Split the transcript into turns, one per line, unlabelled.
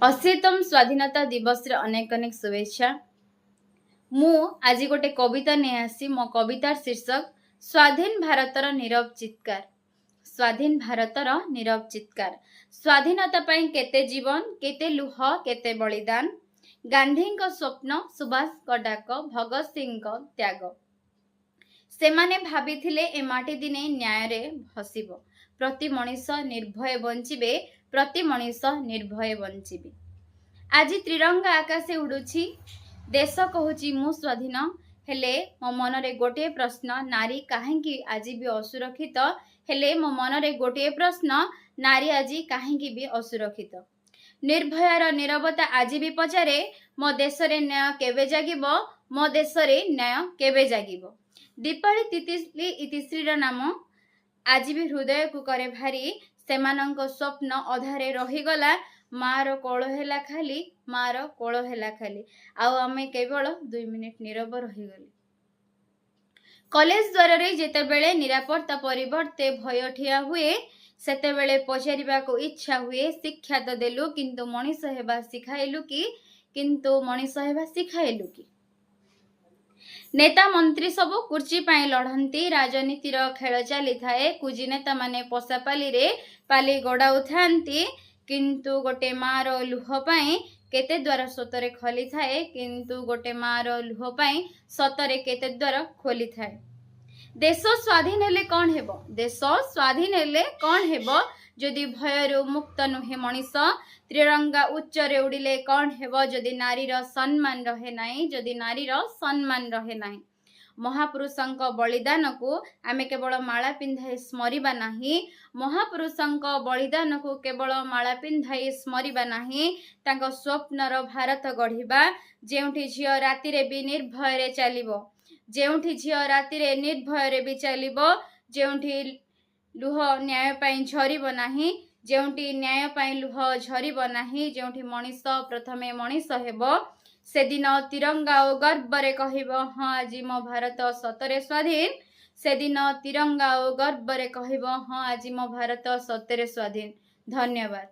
ଅଶୀତମ ସ୍ୱାଧୀନତା ଦିବସରେ ଅନେକ ଅନେକ शुभेच्छा। ମୁଁ ଆଜି गोटे कविता नहीं आसी मो कवितार शीर्षक स्वाधीन भारतर नीरव चित्कार। स्वाधीन भारतर नीरव चित्कार। स्वाधीनता पाई केते जीवन केते लुह केते बलिदान, गांधी स्वप्न सुभाष डाक भगत सिंह त्याग। सेमाने भाबिथिले ए माटी दिने न्याय रे भसिबो, प्रति मनीष निर्भय बंचिबे, प्रति मनीष निर्भय बंचिबे। आज त्रिरंगा आकाशे उडुछि, देश कहूची मु स्वाधीन, हेले मो मनरे गोटे प्रश्न, नारी काहेकि आज भी असुरक्षित? हेले मो मनरे गोटे प्रश्न, नारी आज काहेकि भी असुरक्षित? निर्भयार नीरवता आज भी पचारे, मो देशरे न्याय केबे जागिबो, मो देशरे न्याय केबे जागिबो? दीपाली तितिली इतिश्रीर नाम आज भी हृदय को करे भारी, सेमानंक स्वप्न अधारे रहीगला, मार कोल हेला खाली, मार कोल हेला खाली। आउ आमे केवल 2 मिनिट नीरव रहीगली। कॉलेज द्वार रे जेतेबेले निरापत्ता परिवर्ते भय ठिया हुए, सेतेबेले पचारिबा को इच्छा हुए, शिक्षा तो देलु किंतु मनीष हेबा सिखाइलु कि, किंतु मनीष हेबा सिखाइलु कि? नेता मंत्री सब कुर्ची पाई लड़ती, राजनीतिर खेल चली थाए, कुजी नेता माने पोषापाली रे पाली गड़ाऊ थांती, किंतु गोटे मार लुह पाई केते द्वार सतरे खोली थाए, किंतु गोटे मार लुह पाई सतरे केते द्वार खोली थाए। देश स्वाधीन हेले कौन हेबो? देश स्वाधीन हेले कौन हेबो जदि भयरु मुक्त नुहे मनीष? त्रिरंगा उच्चरे उड़िले कौन हेबो जदि नारीर सम्मान रहे नाही, जदि नारीर सम्मान रहे नाही? महापुरुषंक बलिदान को आमे केवल माला पिंधाई स्मरिबा नाही, महापुरुषंक बलिदान को केवल माला पिंधाई स्मरिबा नाही, तांको स्वप्नर भारत गढ़िबा, जेउठी झियो राति रे भी निर्भय रे चलिबो, जेउठी झियो राति रे निर्भय रे भी चलिबो, जेउठी लुह न्याय पाई झरिबो नाही, जेउठी न्याय पाई लुह झरिबो नाही, जेउठी मनीष प्रथमे मनीष हेबो, से दिन तिरंगा ओ गर्व रे कहिबो हाँ आज मो भारत सतरे स्वाधीन। से दिन तिरंगा ओ गर्व रे कहिबो हाँ आज मो भारत सतरे स्वाधीन। धन्यवाद।